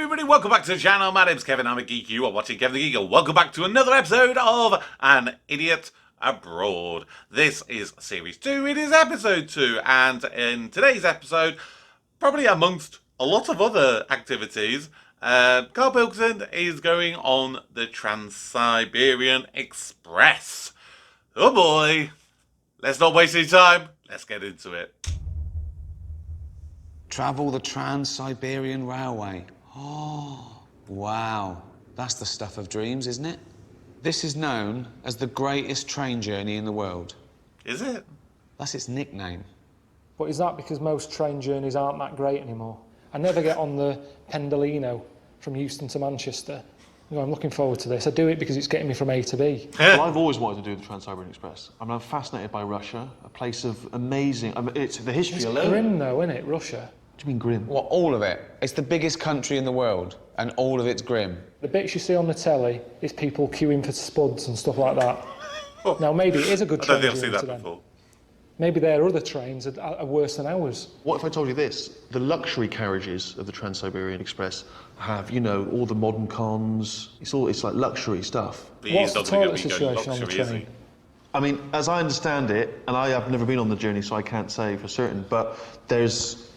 everybody, welcome back to the channel. My name's Kevin, I'm a geek. You are watching Kevin the Geek, and welcome back to another episode of An Idiot Abroad. This is Series 2, it is Episode 2, and in today's episode, probably amongst a lot of other activities, Carl Pilkington is going on the Tran-Siberian Express. Oh boy, let's not waste any time, let's get into it. Travel the Tran-Siberian Railway. Oh, wow. That's the stuff of dreams, isn't it? This is known as the greatest train journey in the world. Is it? That's its nickname. But is that because most train journeys aren't that great anymore? I never get on the Pendolino from Euston to Manchester. You know, I'm looking forward to this. I do it because it's getting me from A to B. Well, I've always wanted to do the Trans-Siberian Express. I mean, I'm fascinated by Russia, a place of amazing... I mean, it's the history alone. It's grim, though, isn't it, Russia? What do you mean grim? Well, all of it. It's the biggest country in the world, and all of it's grim. The bits you see on the telly is people queuing for spuds and stuff like that. Now, maybe it is a good train I don't think I've seen that them. before. Maybe their other trains are worse than ours. What if I told you this? The luxury carriages of the Trans-Siberian Express have, you know, all the modern cons. It's like luxury stuff. But What's the he's not gonna toilet go situation on the luxury, is he? train? I mean, as I understand it, and I have never been on the journey, so I can't say for certain, but there's,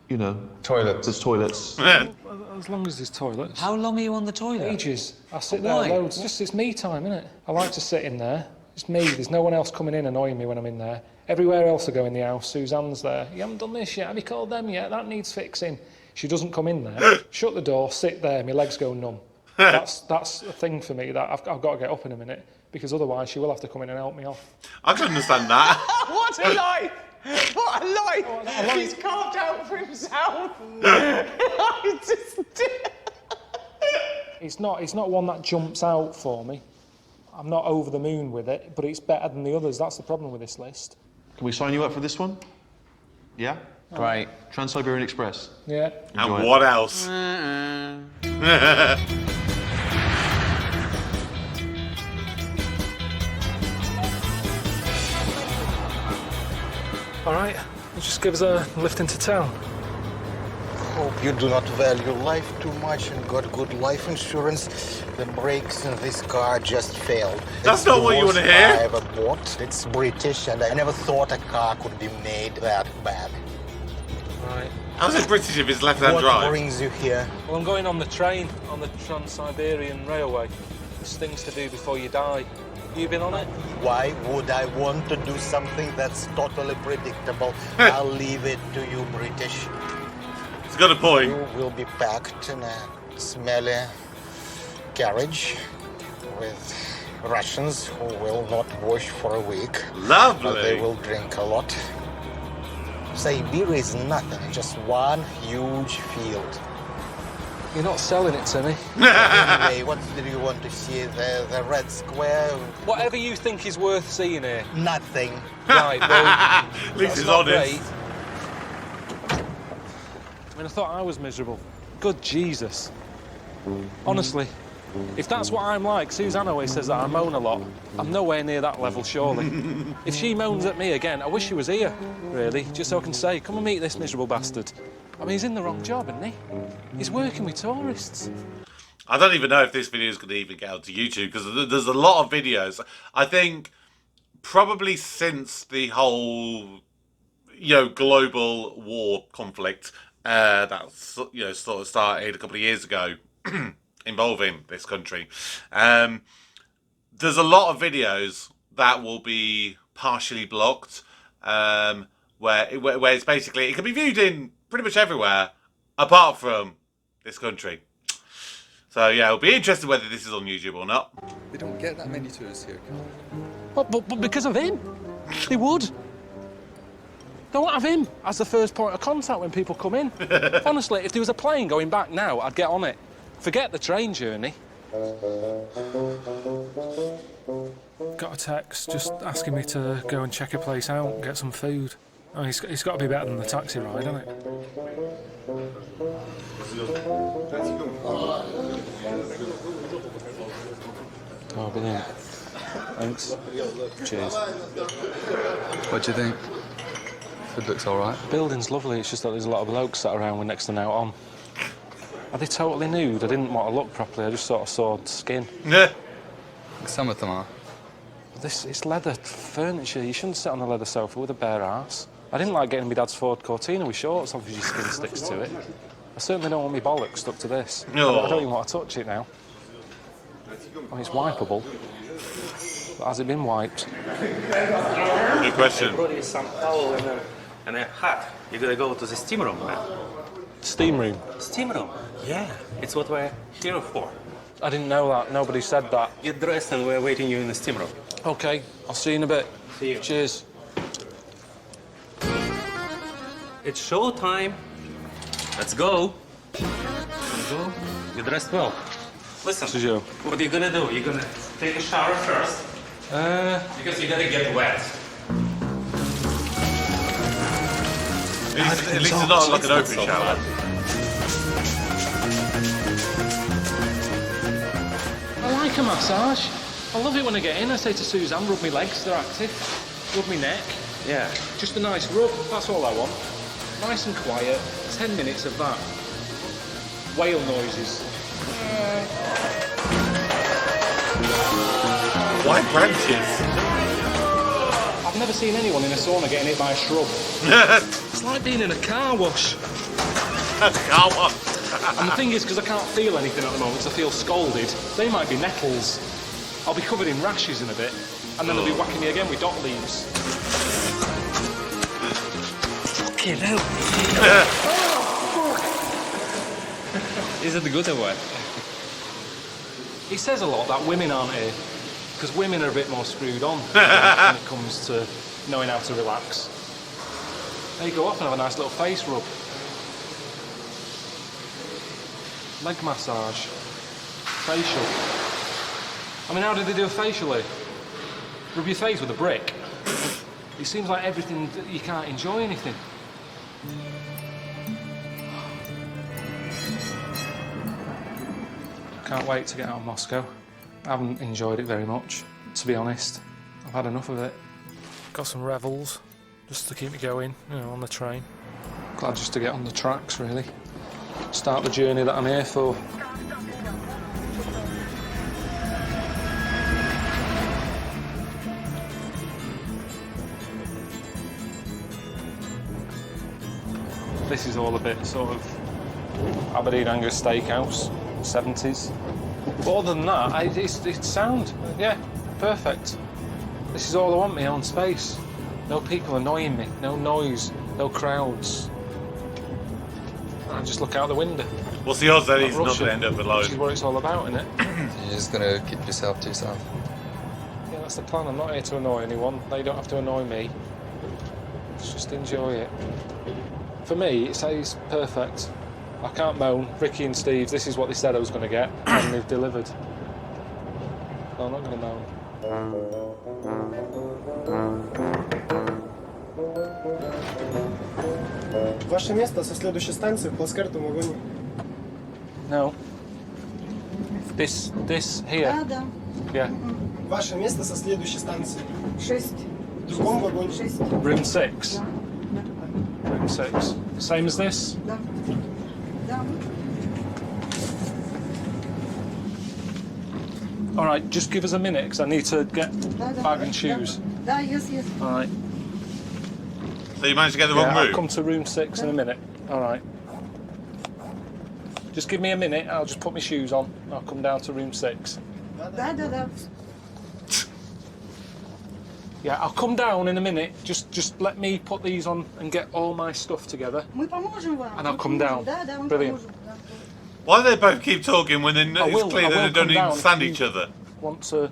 you know... Toilets. There's toilets. As long as there's toilets. How long are you on the toilet? Ages. I sit Why? there loads. It's me time, isn't it? I like to sit in there. It's me. There's no one else coming in annoying me when I'm in there. Everywhere else I go in the house, Suzanne's there. You haven't done this yet. Have you called them yet? That needs fixing. She doesn't come in there. Shut the door, sit there, my legs go numb. That's a thing for me that I've got to get up in a minute, because otherwise she will have to come in and help me off. I can understand that. What a life! What a life! a life. He's carved out for himself. It's not one that jumps out for me. I'm not over the moon with it, but it's better than the others. That's the problem with this list. Can we sign you up for this one? Yeah? Great. Trans-Siberian Express. Yeah. And Enjoy what else? All right, just give us a lift into town. Hope you do not value life too much and got good life insurance. The brakes in this car just failed. That's It's not the what you worst want to hear. car I ever bought. It's British, and I never thought a car could be made that bad. Right. How's it British if it's left-hand What drive? brings you here? Well, I'm going on the train, on the Trans-Siberian Railway. There's things to do before you die. You been on it? Why would I want to do something that's totally predictable? I'll leave it to you, British. It's got a point. You will be packed in a smelly carriage with Russians who will not wash for a week. Lovely. But they will drink a lot. Siberia is nothing, just one huge field. You're not selling it to me. Anyway, what do you want to see? The Red Square? Whatever you think is worth seeing here. Nothing. Right, well, At least that's it's not honest. great. I mean, I thought I was miserable. Good Jesus. Honestly, if that's what I'm like, Suzanne always says that I moan a lot. I'm nowhere near that level, surely. If she moans at me again, I wish she was here, really, just so I can say, come and meet this miserable bastard. I mean, he's in the wrong job, isn't he? He's working with tourists. I don't even know if this video is going to even get onto YouTube, because there's a lot of videos. I think probably since the whole, global war conflict that, sort of started a couple of years ago involving this country, there's a lot of videos that will be partially blocked, where it's basically, it can be viewed in pretty much everywhere apart from this country. So yeah, it'll be interesting whether this is on YouTube or not. They don't get that many tourists here. But because of him, they would. Don't have him as the first point of contact when people come in. Honestly, if there was a plane going back now, I'd get on it. Forget the train journey. Got a text just asking me to go and check a place out and get some food. Oh, it's got to be better than the taxi ride, hasn't it? Oh, brilliant. Thanks. Cheers. What do you think? Food looks all right. The building's lovely, it's just that there's a lot of blokes sat around with next to no on. Are they totally nude? I didn't want to look properly, I just sort of saw skin. Yeah. Some of them are. It's leather furniture. You shouldn't sit on a leather sofa with a bare arse. I didn't like getting my dad's Ford Cortina with shorts on because your skin sticks to it. I certainly don't want my bollocks stuck to this. No. I don't even want to touch it now. I mean, it's wipeable. But has it been wiped? Good question. brought you some towel and a hat. You're gonna go to the steam room now. Steam room. Steam room? Yeah, it's what we're here for. I didn't know that. Nobody said that. Get dressed and we're waiting you in the steam room. Okay, I'll see you in a bit. See you. Cheers. It's show time. Let's go. Let's go. You dressed well. Listen, This is you. what are you gonna do? You're gonna take a shower first. Because you're gonna get wet. At least it's not like an open shower. I like a massage. I love it when I get in. I say to Suzanne, rub my legs, they're active. Rub my neck. Yeah. Just a nice rub, that's all I want. Nice and quiet. 10 minutes of that. Whale noises. Why branches? I've never seen anyone in a sauna getting hit by a shrub. It's like being in a car wash. Car wash. And the thing is, because I can't feel anything at the moment, 'cause I feel scalded, they might be nettles. I'll be covered in rashes in a bit, and then they'll be whacking me again with dock leaves. Fucking hell. Is it good or what? He says a lot that women aren't here, because women are a bit more screwed on when it comes to knowing how to relax. There you go off and have a nice little face rub. Leg massage. Facial. I mean, how did they do a facial here? Rub your face with a brick. It seems like everything, you can't enjoy anything. Can't wait to get out of Moscow. I haven't enjoyed it very much, to be honest. I've had enough of it. Got some revels, just to keep me going, you know, on the train. Glad just to get on the tracks, really. Start the journey that I'm here for. This is all a bit sort of Aberdeen Angus Steakhouse, 70s. But other than that, it's sound. Yeah, perfect. This is all I want, my own space. No people annoying me, no noise, no crowds. I just look out the window. What's the odds that Not he's not rushing, going to end up alone? Which is what it's all about, isn't it? You're just gonna keep yourself to yourself. Yeah, that's the plan. I'm not here to annoy anyone. They don't have to annoy me. Let's just enjoy it. For me, it's perfect. I can't moan. Ricky and Steve, this is what they said I was going to get, and they've delivered. No, I'm not going to moan. Ваше место со следующей станции в плацкартном вагоне. No. This here. Да. Yeah. Ваше место со следующей станции. 6. В другом вагоне. 6. Room 6. Room 6. Same as this? Да. Да. All right, just give us a minute, because I need to get Да, да. bag and shoes. Да, yes. All right. So you managed to get the wrong Yeah, I'll route? come to room 6 in a minute. All right. Just give me a minute. I'll just put my shoes on. I'll come down to room 6. Да. Yeah, I'll come down in a minute. Just let me put these on and get all my stuff together. Мы поможем вам. And I'll come down. Да, мы Brilliant. поможем. Да. Why do they both keep talking when I it's will clear that they come don't even down stand if each you other? Want to?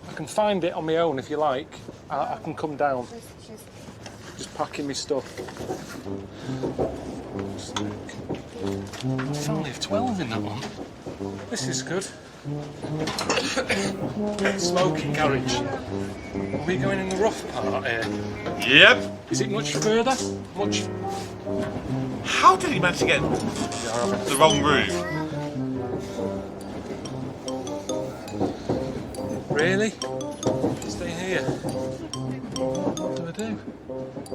I can find it on my own if you like. I can come down. 6. Just packing my stuff. There's only 12 in that one. This is good. Smoking garage. Are we going in the rough part here? Yep. Is it much further? Much? How did he manage to get the wrong route? Really? Stay here. What do I do?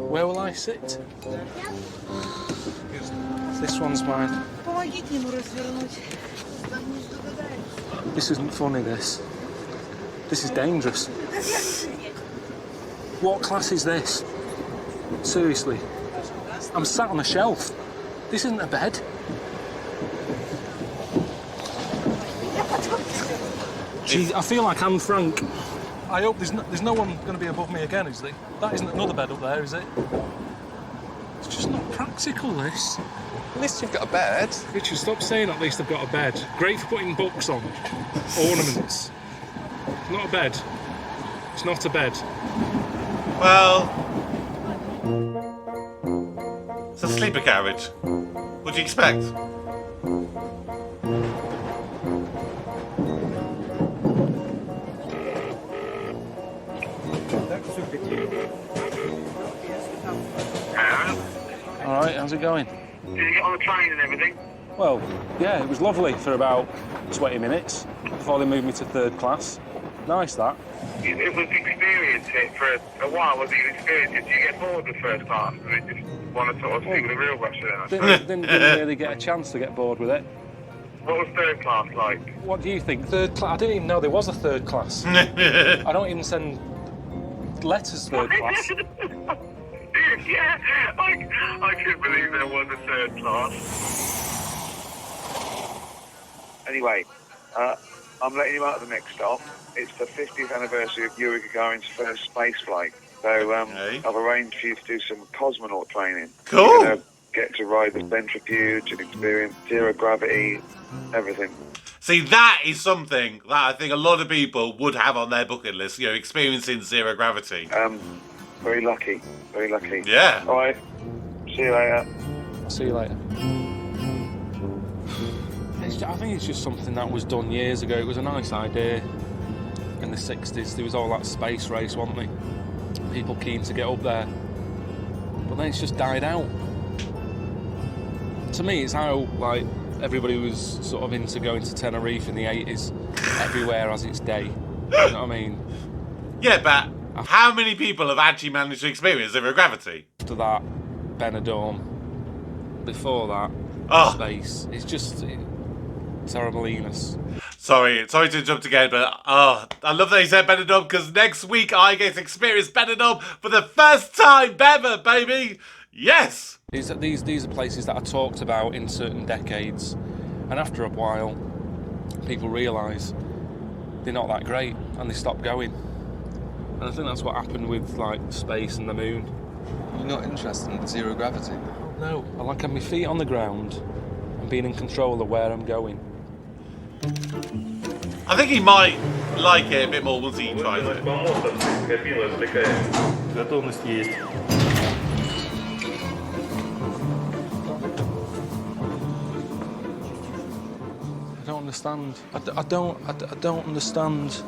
Where will I sit? This one's mine. Помогите ему развернуть. This isn't funny, this. This is dangerous. What class is this? Seriously. I'm sat on a shelf. This isn't a bed. Gee, I feel like Anne Frank. I hope there's no one going to be above me again, is there? That isn't another bed up there, is it? It's just not practical, this. At least you've got a bed. Richard, stop saying at least I've got a bed. Great for putting books on. Ornaments. Not a bed. It's not a bed. Well, it's a sleeper carriage. What do you expect? All right, how's it going? Did you get on the train and everything? Well, yeah, it was lovely for about 20 minutes before they moved me to third class. Nice, that. It was experience it for a while, was it? You experienced it. Did you get bored with first class? Did you just want to sort of see with the real Russia then? Didn't really get a chance to get bored with it. What was third class like? What do you think? Third class? I didn't even know there was a third class. I don't even send letters third class. Yeah, I couldn't believe there was a third class. Anyway, I'm letting you out of the next stop. It's the 50th anniversary of Yuri Gagarin's first space flight. So I've arranged for you to do some cosmonaut training. Cool. You're going to get to ride the centrifuge and experience zero gravity, everything. See, that is something that I think a lot of people would have on their bucket list, you know, experiencing zero gravity. Very lucky. Very lucky. Yeah. All right. See you later. I'll see you later. I think it's just something that was done years ago. It was a nice idea in the 60s. There was all that space race, wasn't there? People keen to get up there. But then it's just died out. To me, it's how, like, everybody was sort of into going to Tenerife in the 80s. Everywhere has its day. You know what I mean? Yeah, but how many people have actually managed to experience zero gravity? After that, Benidorm. Before that, space. It's just terribleness. Sorry to interrupt again, but I love that you said Benidorm, because next week I get to experience Benidorm for the first time ever, baby! Yes! These are places that are talked about in certain decades, and after a while, people realise they're not that great, and they stop going. And I think that's what happened with, like, space and the moon. You're not interested in zero gravity? No, I like having my feet on the ground and being in control of where I'm going. I think he might like it a bit more once he tries it. Готовность есть. I don't understand. I don't understand.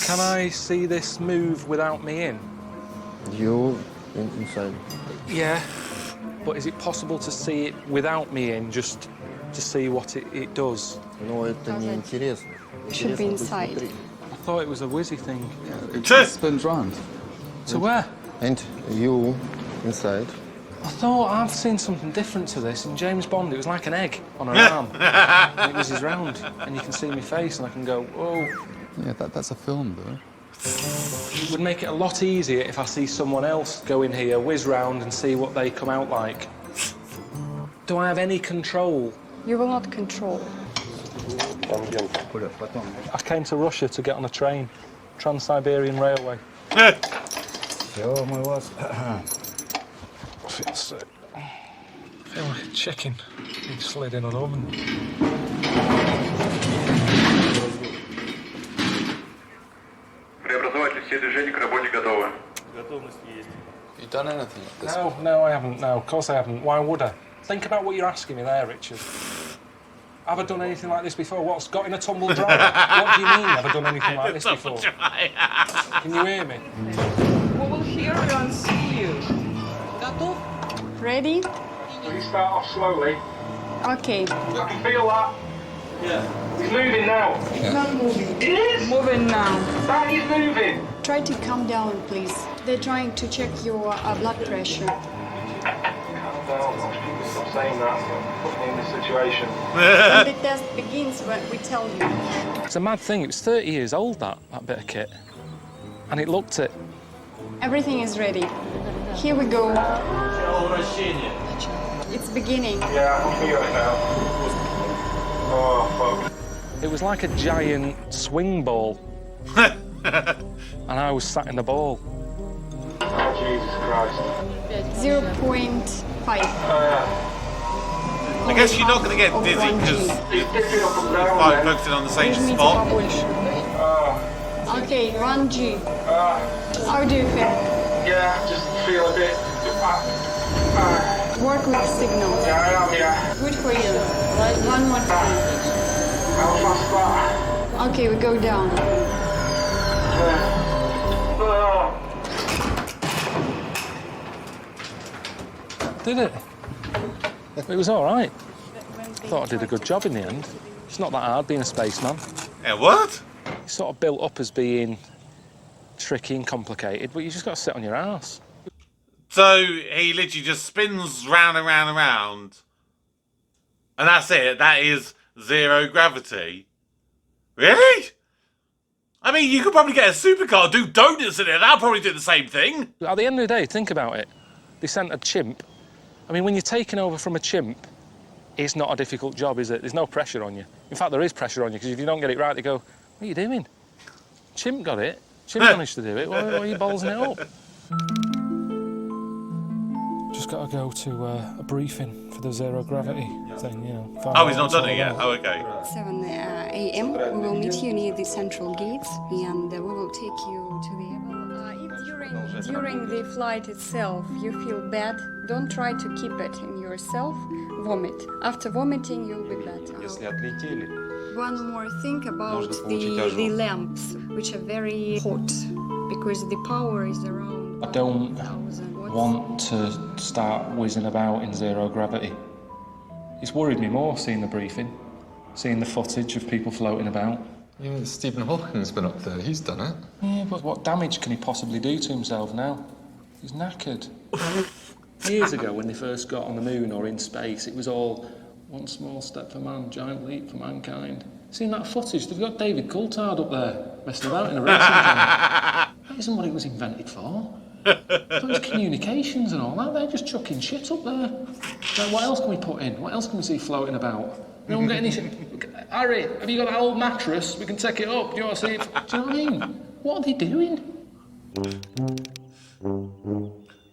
Can I see this move without me in? You inside. Yeah. But is it possible to see it without me in, just to see what it does? Но это не интересно. Should be inside. I thought it was a whizzy thing. It just spins round. To where? And you inside. I thought I've seen something different to this. In James Bond, it was like an egg on an arm. And it was his round, and you can see my face, and I can go, whoa. Yeah, that's a film, though. It would make it a lot easier if I see someone else go in here, whiz round, and see what they come out like. Do I have any control? You will not control. I came to Russia to get on a train. Tran-Siberian Railway. I feel sick. I feel like a chicken being slid in an oven. You done anything like this? No, I haven't. No, of course I haven't. Why would I? Think about what you're asking me there, Richard. Have I done anything like this before? What's got in a tumble dryer? What do you mean, have I done anything like this before? Can you hear me? We will hear you and see you. Готов? Ready? Will you start off slowly? Okay. I can feel that. Yeah. He's moving now. It's not moving. It is? Moving now. That is moving. Try to calm down, please. They're trying to check your blood pressure. Stop saying that. Put me in this situation. When the test begins, we tell you. It's a mad thing. It was 30 years old, that bit of kit. And it looked it. Everything is ready. Here we go. It's beginning. Yeah, I can feel it now. Oh, fuck. It was like a giant swing ball. And I was sat in the ball. Oh, Jesus Christ. 0.5. I guess you're not going to get dizzy because you're focusing on the same spot. Okay, 1G. How do you feel? Yeah, just feel a bit... Work with signals. Yeah, I am, yeah. Good for you. One more time. How fast that? Okay, we go down. Did it? It was all right. I thought I did a good job in the end. It's not that hard being a spaceman. Yeah, what? It's sort of built up as being tricky and complicated, but you just got to sit on your ass. So he literally just spins round and round and round. And that's it. That is zero gravity. Really? I mean, you could probably get a supercar, do donuts in it. That'll probably do the same thing. At the end of the day, think about it. They sent a chimp. I mean, when you're taking over from a chimp, it's not a difficult job, is it? There's no pressure on you. In fact, there is pressure on you, because if you don't get it right, they go, what are you doing? Chimp got it. Chimp managed to do it. Why are you ballsing it up? Just got to go to a briefing for the zero gravity thing, you know. Oh, he's not done it yet? Oh, okay. 7 a.m. We will meet you near the central gates, and we will take you to the... If during the flight itself you feel bad, don't try to keep it in yourself. Vomit. After vomiting, you'll be better. One more thing about the lamps, which are very hot, because the power is around... I don't want to start whizzing about in zero gravity. It's worried me more seeing the briefing, seeing the footage of people floating about. Yeah, Stephen Hawking's been up there. He's done it. Yeah, but what damage can he possibly do to himself now? He's knackered. Years ago, when they first got on the moon or in space, it was all one small step for man, giant leap for mankind. Seeing that footage, they've got David Coulthard up there messing about in a racing car. That isn't what it was invented for. It was communications and all that. They're just chucking shit up there. Like, what else can we put in? What else can we see floating about? We don't get any shit. Harry, have you got that old mattress? We can take it up. Do you want to see it? Do you know what I mean? What are they doing?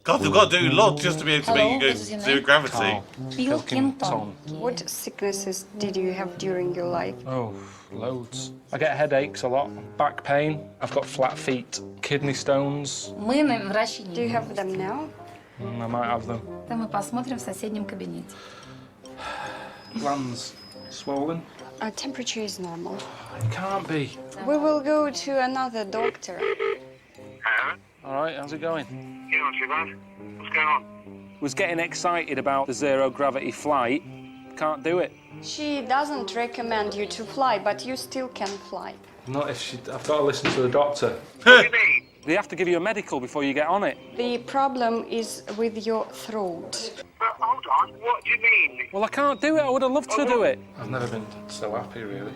God, they've got to do a lot just to be able to make you go zero gravity. Pilkington. What sicknesses did you have during your life? Oh, loads. I get headaches a lot, back pain, I've got flat feet, kidney stones. Do you have them now? I might have them. Glands swollen. Temperature is normal. It can't be. We will go to another doctor. All right, how's it going? Yeah, not too bad. What's going on? Was getting excited about the zero gravity flight. Can't do it. She doesn't recommend you to fly, but you still can fly. Not if she... I've got to listen to the doctor. What do you mean? They have to give you a medical before you get on it. The problem is with your throat. Hold on, what do you mean? Well, I can't do it. I would have loved to do it. I've never been so happy, really.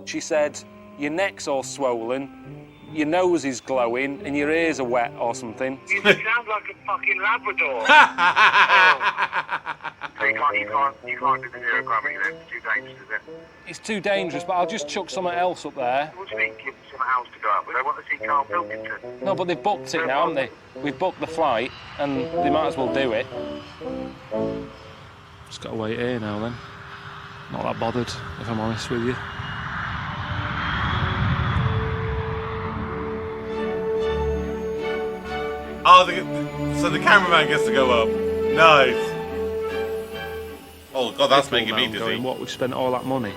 She said, your neck's all swollen, your nose is glowing, and your ears are wet or something. You sound like a fucking Labrador. So you can't do the zero gravity then? It's too dangerous, is it? It's too dangerous, but I'll just chuck something else up there. What do you mean, give them something else to go up with? They want to see Carl Pilkington. No, but they've booked it now, haven't they? We've booked the flight, and they might as well do it. Just got to wait here now, then. Not that bothered, if I'm honest with you. Oh, so the cameraman gets to go up. Nice. Oh, God, that's making me dizzy. Going, what, we've spent all that money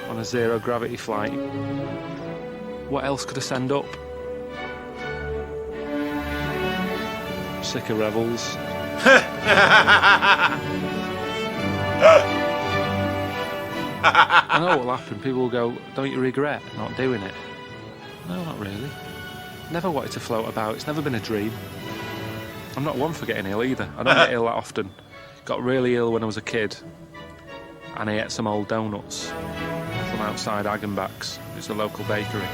on a zero gravity flight. What else could I send up? Sick of rebels. I know what'll happen. People will go, don't you regret not doing it? No, not really. Never wanted to float about. It's never been a dream. I'm not one for getting ill either. I don't get ill that often. Got really ill when I was a kid, and I ate some old donuts from outside Hagenbach's. It's a local bakery.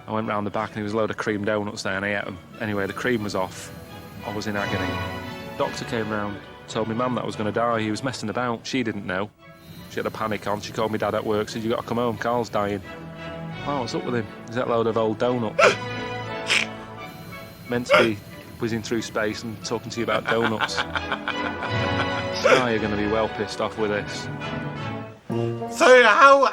I went round the back and there was a load of cream donuts there and I ate them. Anyway, the cream was off. I was in agony. Doctor came round, told me mum that I was going to die. He was messing about. She didn't know. She had a panic on. She called me dad at work, said, "You got to come home, Carl's dying." Wow, what's up with him? He's that load of old donuts. Meant to be whizzing through space and talking to you about donuts. Now you're going to be well pissed off with this. So how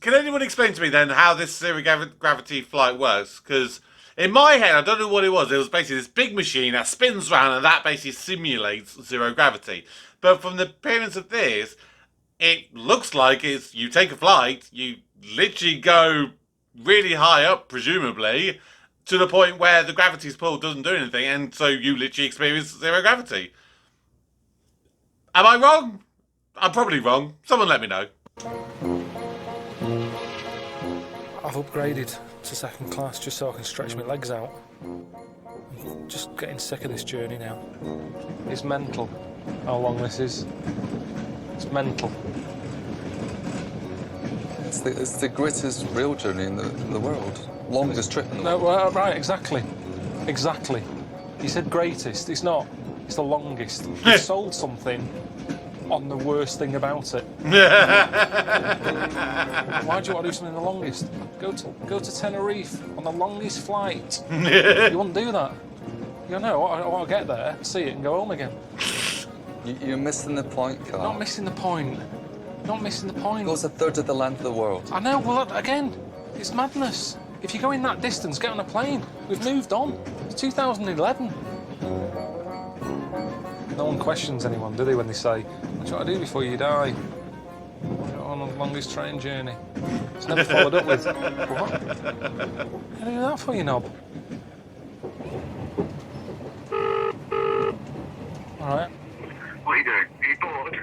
can anyone explain to me then how this zero gravity flight works? Because in my head, I don't know what it was. It was basically this big machine that spins around and that basically simulates zero gravity. But from the appearance of this, it looks like it's you take a flight, you literally go really high up, presumably, to the point where the gravity's pull doesn't do anything, and so you literally experience zero gravity. Am I wrong? I'm probably wrong. Someone let me know. I've upgraded to second class just so I can stretch my legs out. I'm just getting sick of this journey now. It's mental how long this is. It's mental. It's the greatest rail journey in the world. Longest trip in the world. No, right, exactly. Exactly. You said greatest. It's not. It's the longest. You sold something on the worst thing about it. Why do you want to do something the longest? Go to Tenerife on the longest flight. You wouldn't do that. You know, I want to get there, see it, and go home again. You're missing the point, Carl. Not missing the point. Not missing the point. It goes a third of the length of the world. I know, well, again, it's madness. If you're going that distance, get on a plane. We've moved on. It's 2011. No one questions anyone, do they, when they say, "What do you want to do before you die?" On the longest train journey. It's never followed up with, "What? How do you do that for, you knob?" All right. What are you doing? Are you bored?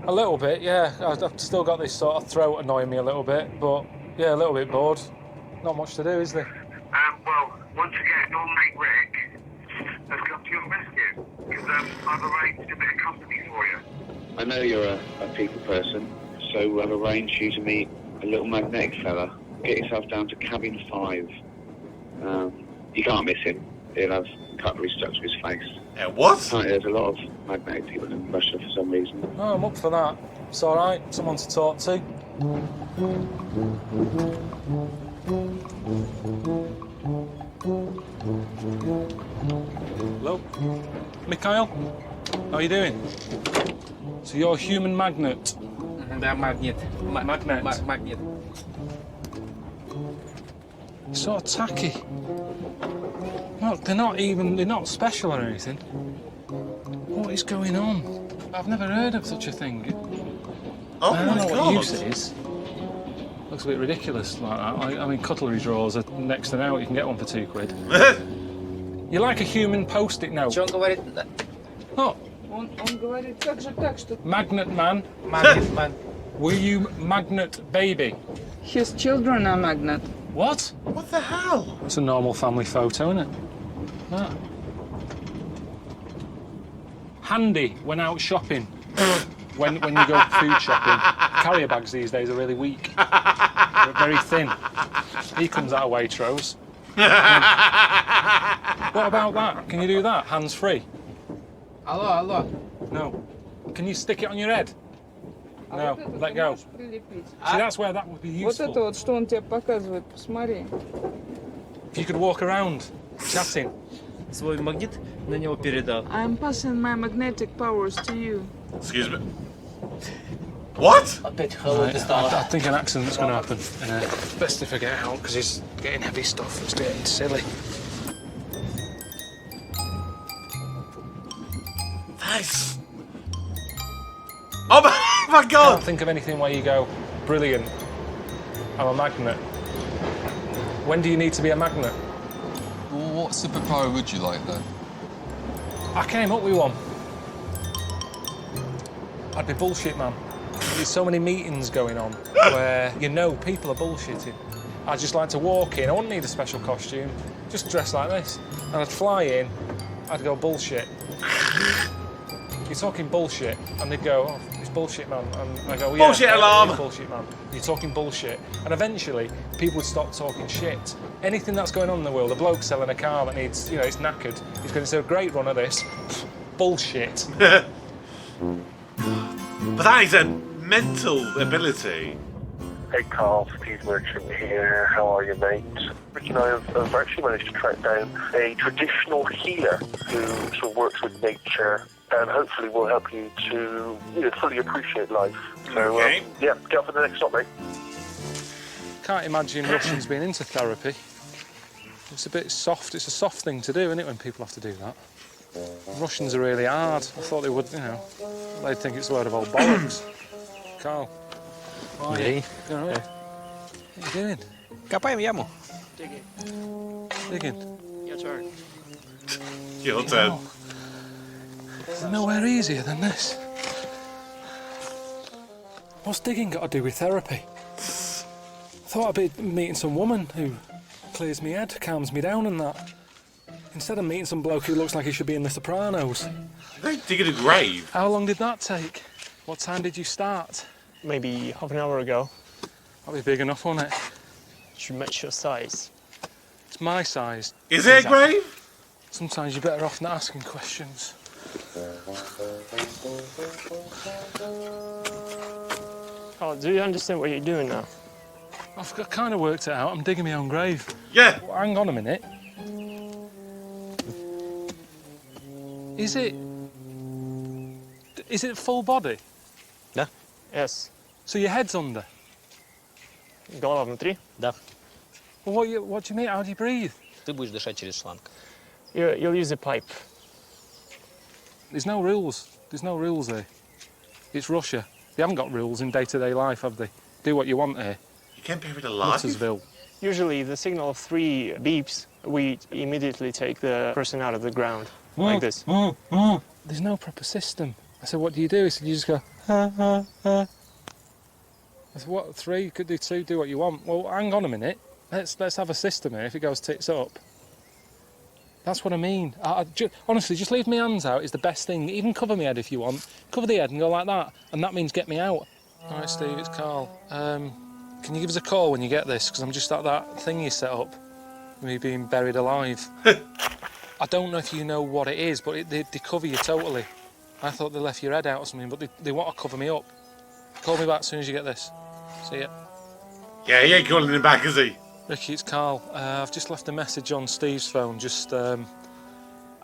A little bit, yeah. I've still got this sort of throat annoying me a little bit, but yeah, a little bit bored. Not much to do, is there? Well, once again, your mate Rick has come to your rescue because I've arranged a bit of company for you. I know you're a people person, so I've arranged you to meet a little magnetic fella. Get yourself down to cabin 5. You can't miss him. He'll have cutlery stuck to his face. Yeah, what? There's a lot of magnetic people in Russia for some reason. Oh, I'm up for that. It's all right. Someone to talk to. Hello? Mikhail? How are you doing? So you're a human magnet? Magnet. Magnet? Magnet. Sort of tacky. No, they're not special or anything. What is going on? I've never heard of such a thing. Oh I don't know my what God. use it is. Looks a bit ridiculous like that. I mean, cutlery drawers are next to now. You can get one for £2. You're like a human post-it note. Oh. Он говорит так же так, что... Magnet man. Magnet man. Were you magnet baby? His children are magnet. What? What the hell? It's a normal family photo, isn't it? Ah. Handy when out shopping. when you go food shopping. Carrier bags these days are really weak. They're very thin. He comes out of Waitrose. What about that? Can you do that? Hands free? Алло. No. Can you stick it on your head? No. Let go. See, that's where that would be useful. Вот это вот, что он тебе показывает, посмотри. If you could walk around chatting. Свой магнит на него передал. I'm passing my magnetic powers to you. Excuse me. What? Опять Right, I think an accident's going to happen. Best if I get out, because he's getting heavy stuff. It's getting silly. Nice. Oh my I God! can't think of anything where you go, brilliant, I'm a magnet. When do you need to be a magnet? Well, what superpower would you like, then? I came up with one. I'd be bullshit man. There's so many meetings going on where you know people are bullshitting. I'd just like to walk in. I wouldn't need a special costume. Just dress like this. And I'd fly in. I'd go, bullshit. You're talking bullshit. And they'd go, oh, it's bullshit, man. And I go, yeah. Bullshit alarm. It is bullshit, man. You're talking bullshit. And eventually, people would stop talking shit. Anything that's going on in the world, a bloke selling a car that needs, you know, it's knackered. He's going to say, a great run of this. Bullshit. But that is a mental ability. Hey Carl, Steve Merchant here. How are you, mate? Rich and I have actually managed to track down a traditional healer who sort of works with nature and hopefully will help you to fully appreciate life. So, yeah, get up for the next stop, mate. Can't imagine Russians being into therapy. It's a bit soft. It's a soft thing to do, isn't it, when people have to do that? Russians are really hard. I thought they would, you know, they'd think it's a load of old bollocks. Carl. How are you? You all right? What are you doing? Копаем яму. Digging. Your turn. Your turn. There's nowhere easier than this. What's digging got to do with therapy? Thought I'd be meeting some woman who clears me head, calms me down and that. Instead of meeting some bloke who looks like he should be in The Sopranos. They digging a grave. How long did that take? What time did you start? Maybe half an hour ago. That'll be big enough, won't it? Should match your size. It's my size. Is it a grave? Sometimes you're better off not asking questions. Oh, do you understand what you're doing now? I've kind of worked it out. I'm digging my own grave. Yeah. Well, hang on a minute. Is it full body? Да. Yes. So your head's under? Голова внутри? Да. Well, what do you mean? How do you breathe? Ты будешь дышать через шланг. You'll use a pipe. There's no rules. There's no rules here. It's Russia. They haven't got rules in day-to-day life, have they? Do what you want here. You can't bury it alive. Nuttersville. Usually, the signal of 3 beeps, we immediately take the person out of the ground. Like this. There's no proper system. I said, what do? He said, you just go, I said, what, 3? You could do 2, do what you want. Well, hang on a minute. Let's have a system here. If it goes tits up. That's what I mean. Honestly, just leave my hands out is the best thing. Even cover my head if you want. Cover the head and go like that. And that means get me out. All right, Steve, it's Carl. Can you give us a call when you get this? Because I'm just at that thing you set up. Me being buried alive. I don't know if you know what it is, but they cover you totally. I thought they left your head out or something, but they want to cover me up. Call me back as soon as you get this. See ya. Yeah, he ain't calling him back, is he? Ricky, it's Carl. I've just left a message on Steve's phone.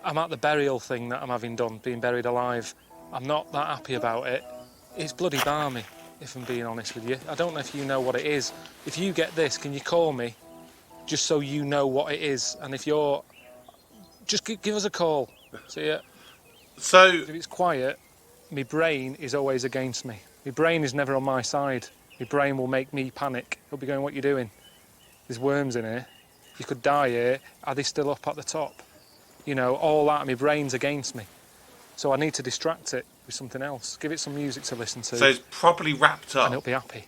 I'm at the burial thing that I'm having done, being buried alive. I'm not that happy about it. It's bloody balmy, if I'm being honest with you. I don't know if you know what it is. If you get this, can you call me? Just so you know what it is. And if you're... Just give us a call. See ya. So... If it's quiet, my brain is always against me. My brain is never on my side. My brain will make me panic. It'll be going, what are you doing? There's worms in here. You could die here. Are they still up at the top? You know, all that, my brain's against me. So I need to distract it with something else. Give it some music to listen to. So it's properly wrapped up. And it'll be happy.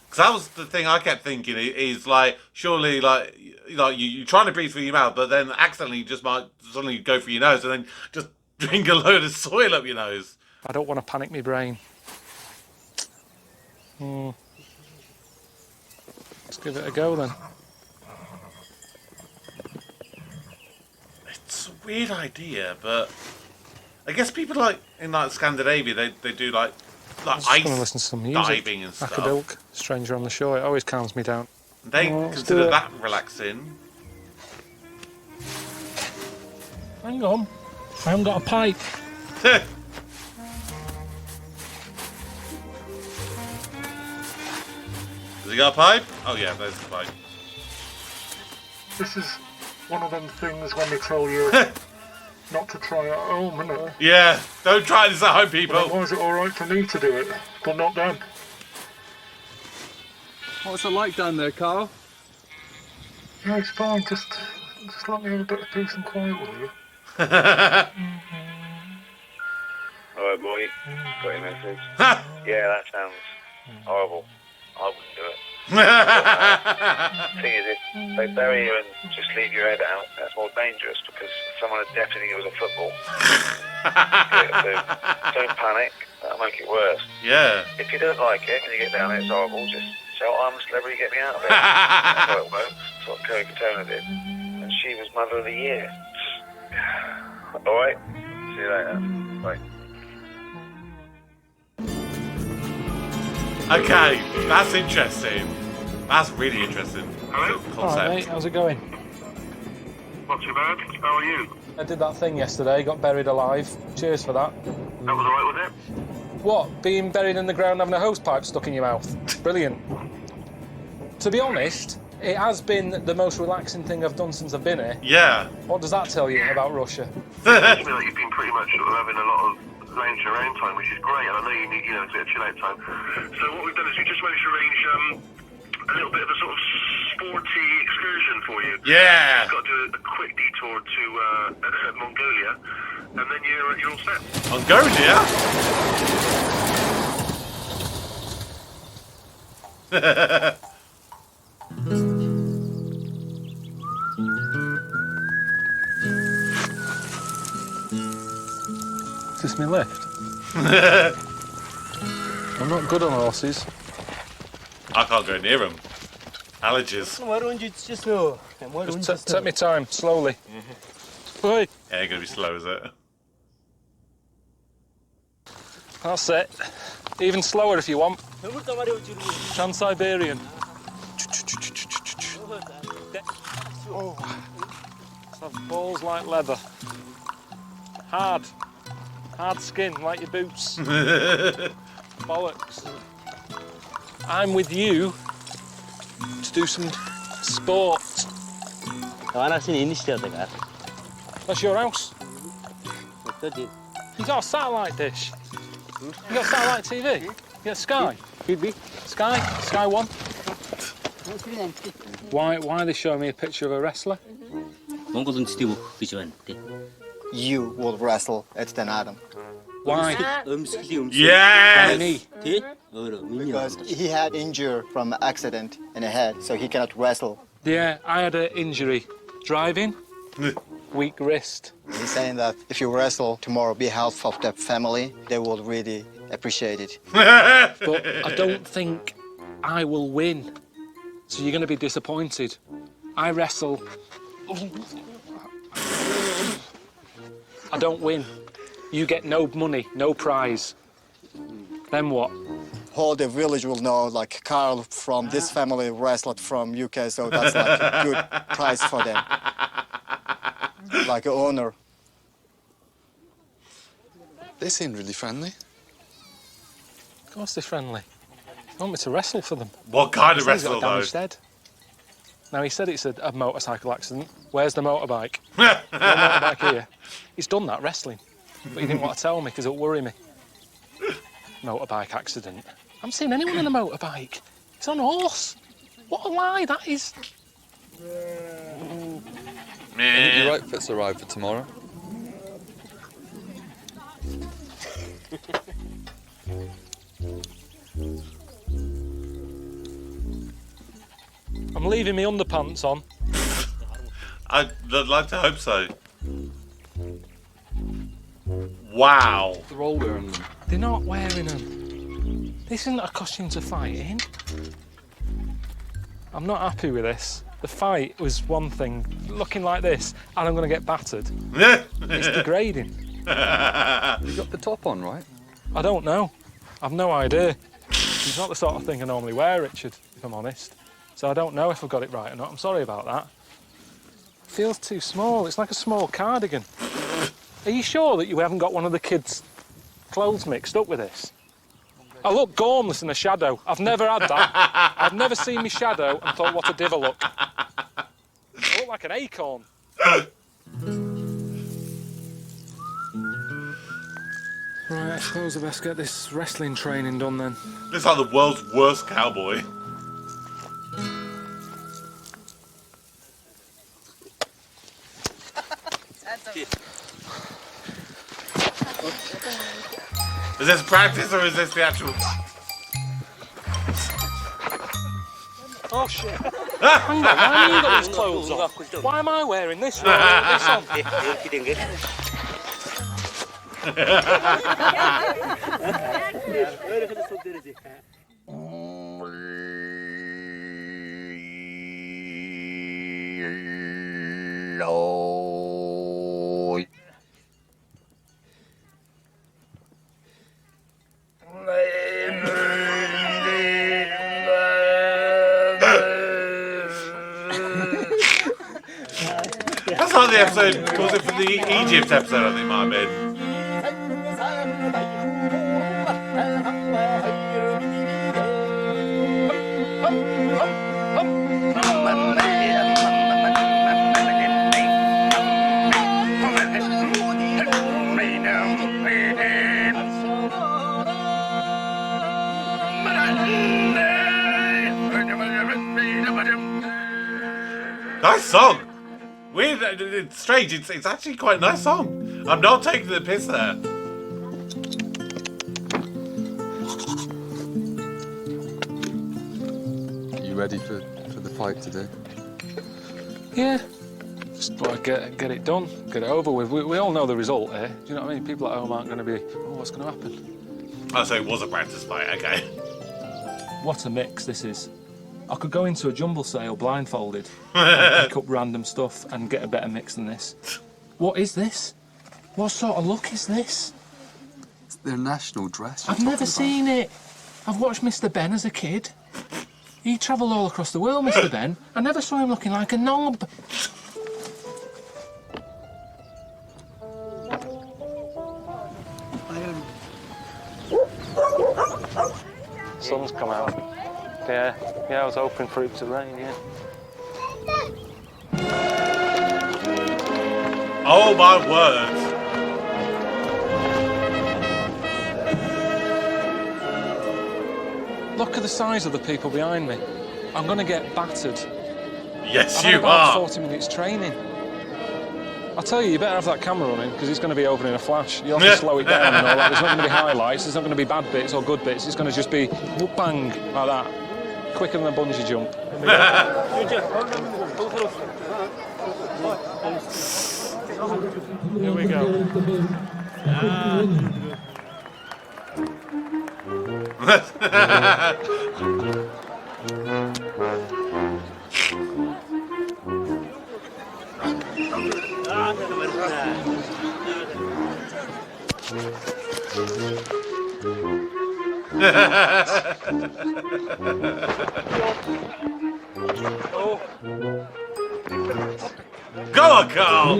Because that was the thing I kept thinking, is like, surely, like you're trying to breathe through your mouth, but then accidentally you just might suddenly go through your nose and then just drink a load of soil up your nose. I don't want to panic my brain. Let's give it a go then. It's a weird idea, but I guess people like in like Scandinavia, they do like I'm just going to listen to some music. diving and stuff. Akadilk, Stranger on the Shore. It always calms me down. They Let's consider do it. that relaxing. Hang on. I haven't got a pipe. Has he got a pipe? Oh yeah, there's the pipe. This is one of them things when they tell you not to try at home, isn't it? Yeah, don't try this at home, people. Why is it alright for me to do it, but not them? What's it like down there, Carl? Yeah, it's fine. Just let me have a bit of peace and quiet with you. Alright, boy. Got your message. Yeah, that sounds horrible. I wouldn't do it. Thing is, if they bury you and just leave your head out, that's more dangerous because someone would definitely think it was a football. So don't panic, that'll make it worse. Yeah. If you don't like it and you get down there, it's horrible, just shout, I'm a celebrity, get me out of it. That's how it works. That's what Kerry Katona did. And she was Mother of the Year. Alright, see you later. Bye. Okay, that's interesting. That's really interesting. Hello? Alright, mate, how's it going? Not too bad. How are you? I did that thing yesterday, got buried alive. Cheers for that. That was alright with it? What? Being buried in the ground having a hose pipe stuck in your mouth? Brilliant. To be honest, it has been the most relaxing thing I've done since I've been here. Yeah. What does that tell you about Russia? It seems to me like you've been pretty much sort of having a lot of lounging around time, which is great, and I know you need, a bit of chill out time. So what we've done is we just managed to arrange a little bit of a sort of sporty excursion for you. Yeah. You've got to do a quick detour to Mongolia, and then you're all set. Mongolia? Is this my lift? I'm not good on horses. I can't go near them. Allergies. Just take me time, slowly. Oi. It ain't gonna be slow, is it? That's it. Even slower if you want. Tran-Siberian. Have balls like leather. Hard. Hard skin, like your boots. Bollocks. I'm with you to do some sport. That's your house? You got a satellite dish? You got satellite TV? You got Sky? Sky? Sky One? Why are they showing me a picture of a wrestler? You will wrestle at Den Adam. Why? Yes! Because he had injury from accident in the head, so he cannot wrestle. Yeah, I had an injury. Driving? Weak wrist. He's saying that if you wrestle tomorrow, be half of the family, they will really appreciate it. But I don't think I will win. So you're going to be disappointed. I wrestle. I don't win. You get no money, no prize. Then what? Whole the village will know, like, Carl from this family wrestled from UK, so that's like a good prize for them. Like an honor. They seem really friendly. Of course they're friendly. They want me to wrestle for them. What kind of He's got wrestle, a though? damaged head. Now, he said it's a motorcycle accident. Where's the motorbike? No motorbike here. He's done that wrestling. But he didn't want to tell me because it'll worry me. Motorbike accident. I haven't seen anyone on a motorbike. He's on a horse. What a lie that is. Your outfits arrive for tomorrow. I'm leaving my underpants on. I'd like to hope so. Wow. They're all wearing them. They're not wearing them. This isn't a costume to fight in. I'm not happy with this. The fight was one thing, looking like this, and I'm going to get battered. It's degrading. You got the top on, right? I don't know. I've no idea. It's not the sort of thing I normally wear, Richard, if I'm honest. So I don't know if I've got it right or not. I'm sorry about that. It feels too small. It's like a small cardigan. Are you sure that you haven't got one of the kids' clothes mixed up with this? I look gormless in the shadow. I've never had that. I've never seen my shadow and thought, what a div I look. I look like an acorn. Right, I suppose I best get this wrestling training done then. Looks like the world's worst cowboy. Is this practice or is this the actual... Oh shit. Hang on, why have you got these clothes on? Why am I wearing this? This on? That's like the episode, was it for the Egypt episode, I think it might have been. Nice song. Weird, it's strange. It's actually quite a nice song. I'm not taking the piss there. You ready for the fight today? Yeah. Just want to get it done, get it over with. We all know the result here. Do you know what I mean? People at home aren't going to be, oh, what's going to happen? Oh, so it was a practice fight, okay. What a mix this is. I could go into a jumble sale blindfolded and pick up random stuff and get a better mix than this. What is this? What sort of look is this? It's their national dress. I've never seen it. I've watched Mr. Ben as a kid. He travelled all across the world, Mr. Ben. I never saw him looking like a knob. Sun's come out. Yeah, I was hoping for it to rain, yeah. Oh my word. Look at the size of the people behind me. I'm going to get battered. Yes, I've had you about are. 40 minutes training. I'll tell you better have that camera running because it's going to be over in a flash. You'll have to slow it down and all that. There's not going to be highlights, there's not going to be bad bits or good bits. It's going to just be whoop bang like that. Quicker than a bungee jump. Here we go. Go on, Carl!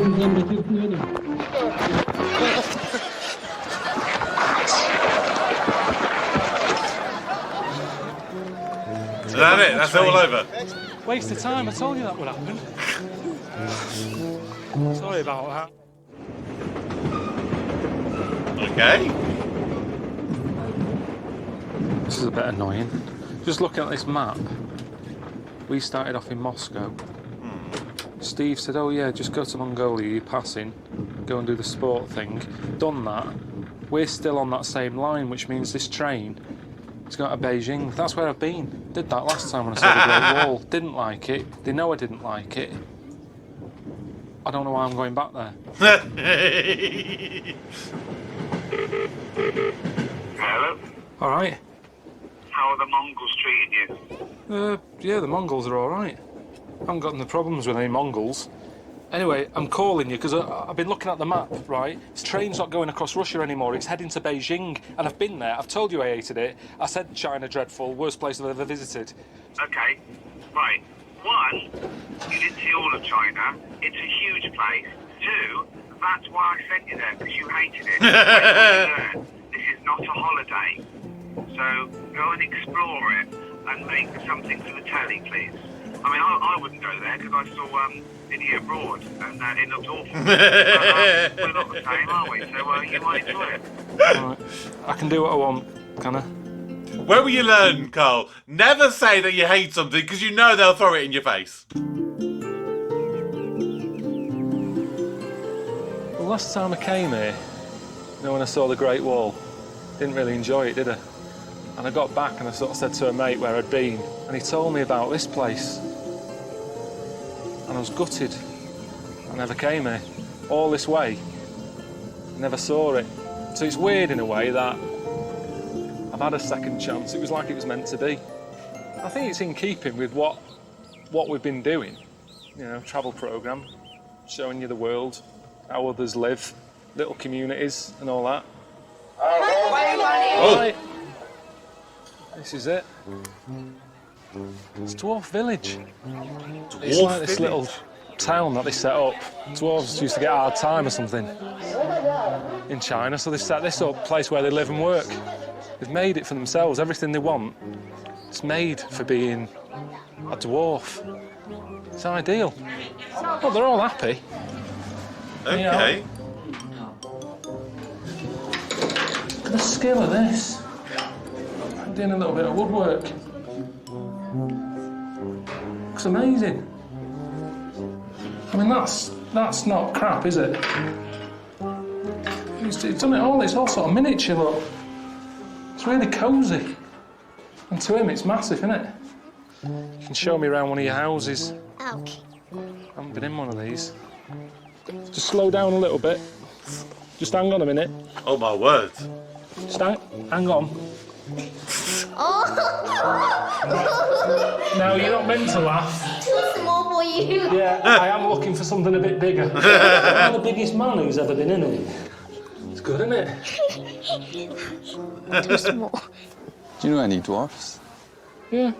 Is that it? That's all over? Waste of time, I told you that would happen. Sorry about that. Okay. This is a bit annoying. Just looking at this map, we started off in Moscow. Steve said, oh yeah, just go to Mongolia, you're passing, go and do the sport thing. Done that. We're still on that same line, which means this train is going to Beijing. That's where I've been. Did that last time when I saw the Great Wall. Didn't like it. They know I didn't like it. I don't know why I'm going back there. Hello? All right. How are the Mongols treating you? Yeah, the Mongols are all right. I haven't got any problems with any Mongols. Anyway, I'm calling you because I've been looking at the map, right? This train's not going across Russia anymore. It's heading to Beijing, and I've been there. I've told you I hated it. I said China dreadful, worst place I've ever visited. Okay, right. One, you didn't see all of China. It's a huge place. Two, that's why I sent you there, because you hated it. This is not a holiday. So go and explore it and make something for the telly, please. I mean, I wouldn't go there because I saw Idiot Abroad and it looked awful. We're not the same, are we? So you might enjoy it. Right. I can do what I want, can I? Where will you learn, Carl? Never say that you hate something because you know they'll throw it in your face. Well, last time I came here, you know, when I saw the Great Wall, didn't really enjoy it, did I? And I got back and I sort of said to a mate where I'd been, and he told me about this place. And I was gutted. I never came here. All this way. Never saw it. So it's weird in a way that I've had a second chance. It was like it was meant to be. I think it's in keeping with what we've been doing. You know, travel programme, showing you the world, how others live, little communities and all that. Oh. Right. This is it. It's Dwarf Village. It's like this little town that they set up. Dwarves used to get a hard time or something in China, so they set this up, a place where they live and work. They've made it for themselves, everything they want. It's made for being a dwarf. It's ideal. Well, they're all happy. Okay. You know. Look at the skill of this. I'm doing a little bit of woodwork. Looks amazing. I mean, that's not crap, is it? He's done it all. It's all sort of miniature, look. It's really cosy. And to him, it's massive, isn't it? You can show me around one of your houses. Okay. I haven't been in one of these. Just slow down a little bit. Just hang on a minute. Oh my word. Just hang on. Oh! No, you're not meant to laugh. Too small for you. Yeah, I am looking for something a bit bigger. I'm the biggest man who's ever been in it. It's good, isn't it? Too small. Do you know any dwarfs? Yeah.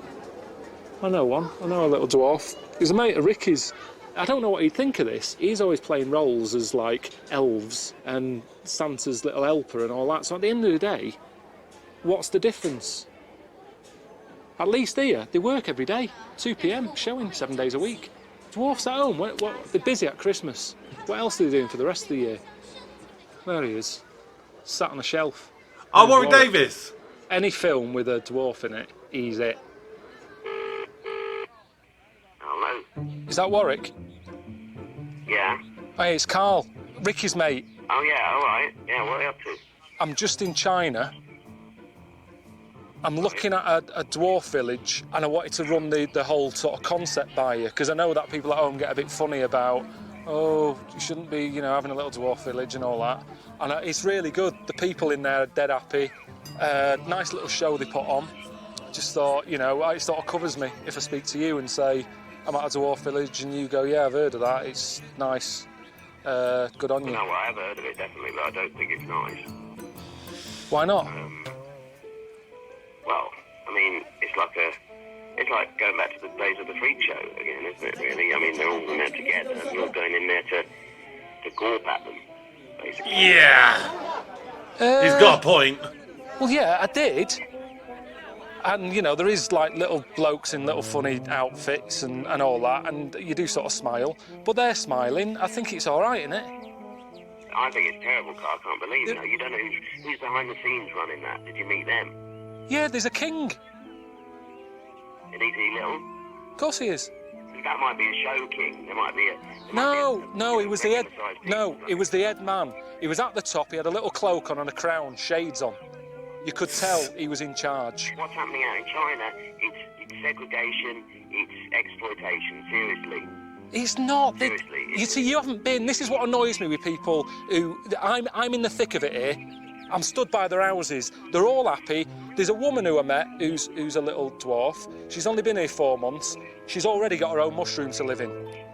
I know one. I know a little dwarf. He's a mate of Ricky's. I don't know what he'd think of this. He's always playing roles as, like, elves and Santa's little helper and all that. So at the end of the day, what's the difference? At least here, they work every day. 2 p.m, showing 7 days a week. Dwarfs at home. They're busy at Christmas. What else are they doing for the rest of the year? There he is. Sat on a shelf. Oh, Warwick Davis. Any film with a dwarf in it, he's it. Hello? Is that Warwick? Yeah? Hey, it's Carl, Ricky's mate. Oh, yeah, all right. Yeah, what are you up to? I'm just in China. I'm looking at a dwarf village, and I wanted to run the whole sort of concept by you, because I know that people at home get a bit funny about, oh, you shouldn't be, you know, having a little dwarf village and all that. And it's really good. The people in there are dead happy. Nice little show they put on. Just thought, you know, it sort of covers me if I speak to you and say, I'm at a dwarf village, and you go, yeah, I've heard of that. It's nice. Good on you. No, I have heard of it, definitely, but I don't think it's nice. Why not? Well, I mean, it's like going back to the days of the freak show again, isn't it, really? I mean, they're all in there together, and you're going in there to gawp at them, basically. Yeah. He's got a point. Well, yeah, I did. And, you know, there is, like, little blokes in little funny outfits and all that, and you do sort of smile. But they're smiling. I think it's all right, isn't it? I think it's terrible, Carl. I can't believe it. You don't know who's behind the scenes running that. Did you meet them? Yeah, there's a king. And is he little? Of course he is. That might be a show king. There might be a... No, it was the head... No, it was the head man. He was at the top, he had a little cloak on and a crown, shades on. You could tell he was in charge. What's happening out in China, it's segregation, it's exploitation, seriously. It's not. Seriously. You see, you haven't been... This is what annoys me with people who... I'm in the thick of it here. I'm stood by their houses. They're all happy. There's a woman who I met who's a little dwarf. She's only been here 4 months. She's already got her own mushroom to live in.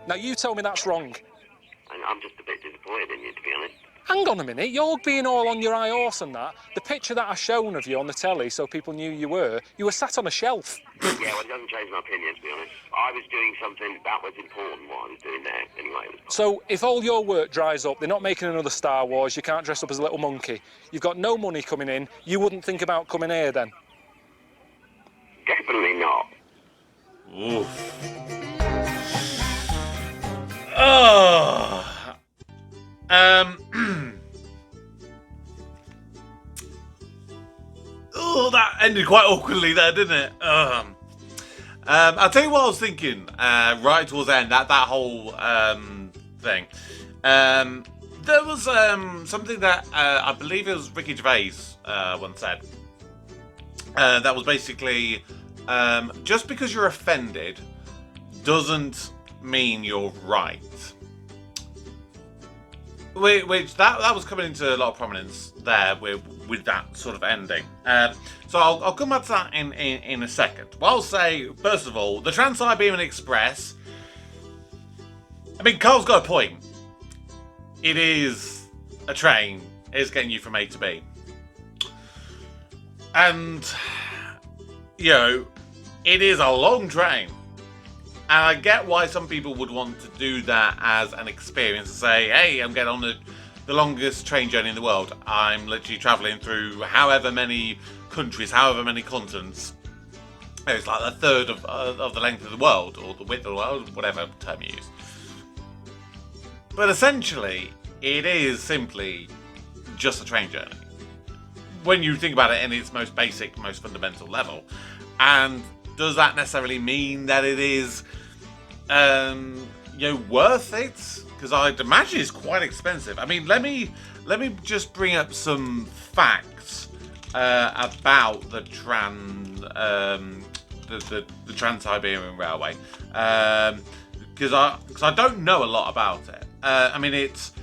Now, you tell me that's wrong. And I'm just a bit disappointed in you, to be honest. Hang on a minute. You're being all on your high horse and that. The picture that I shown of you on the telly so people knew you were sat on a shelf. Yeah, well, it doesn't change my opinion, to be honest. I was doing something that was important, what I was doing there, anyway. So, if all your work dries up, they're not making another Star Wars, you can't dress up as a little monkey, you've got no money coming in, you wouldn't think about coming here then? Definitely not. Oof. Oh. Oh, that ended quite awkwardly there, didn't it? I'll tell you what I was thinking right towards the end, that whole thing. There was something that I believe it was Ricky Gervais once said. that was basically just because you're offended doesn't mean you're right. Which that was coming into a lot of prominence there with that sort of ending. So I'll come back to that in a second. Well, I'll say, first of all, the Trans-Siberian Express, I mean, Carl's got a point. It is a train. It's getting you from A to B. And, you know, it is a long train. And I get why some people would want to do that as an experience and say, hey, I'm getting on the longest train journey in the world. I'm literally travelling through however many countries, however many continents. It's like a third of the length of the world, or the width of the world, whatever term you use. But essentially, it is simply just a train journey. When you think about it in its most basic, most fundamental level. And does that necessarily mean that it is worth it? Because I'd imagine it's quite expensive. I mean, let me just bring up some facts about the Trans-Siberian Railway, because I don't know a lot about it. I mean, it's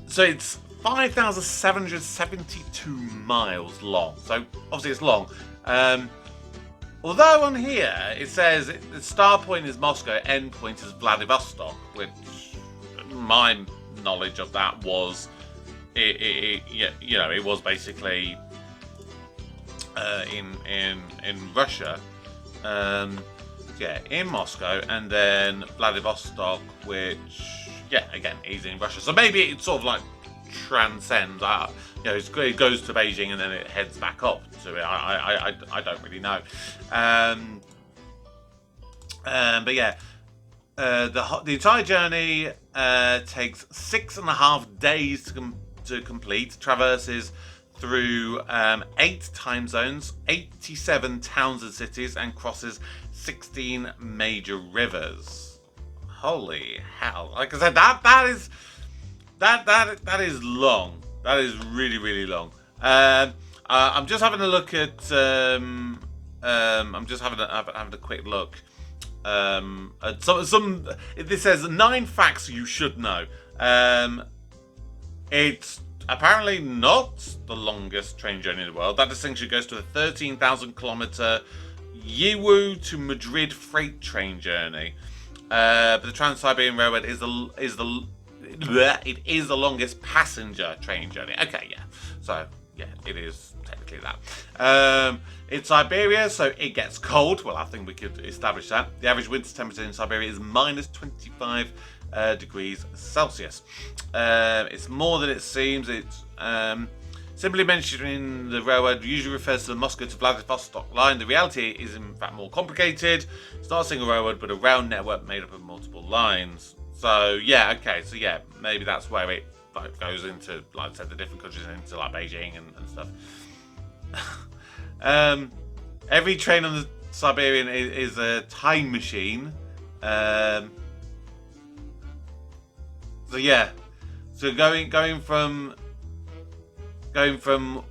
5,772 miles long. So obviously it's long. Although on here it says the start point is Moscow, end point is Vladivostok, which my knowledge of that was it was basically in Russia, in Moscow, and then Vladivostok, which again is in Russia. So maybe it sort of like transcends out. It goes to Beijing and then it heads back up to it. I don't really know. But yeah, the entire journey takes 6.5 days to complete. Traverses through 8 time zones, 87 towns and cities, and crosses 16 major rivers. Holy hell! Like I said, that is long. That is really, really long. I'm just having a look at. I'm just having a quick look. At some. This says 9 facts you should know. It's apparently not the longest train journey in the world. That distinction goes to a 13,000-kilometer Yiwu to Madrid freight train journey. But the Trans-Siberian Railway is the longest passenger train journey. Okay, yeah. So, yeah, it is technically that. It's Siberia, so it gets cold. Well, I think we could establish that. The average winter temperature in Siberia is minus 25 degrees Celsius. It's more than it seems. It's simply mentioning the railroad usually refers to the Moscow to Vladivostok line. The reality is, in fact, more complicated. It's not a single railroad, but a rail network made up of multiple lines. So yeah, okay, so yeah, maybe that's where it goes into, like I said, the different countries, into like Beijing and stuff. Every train on the Siberian is a time machine. So yeah, so going from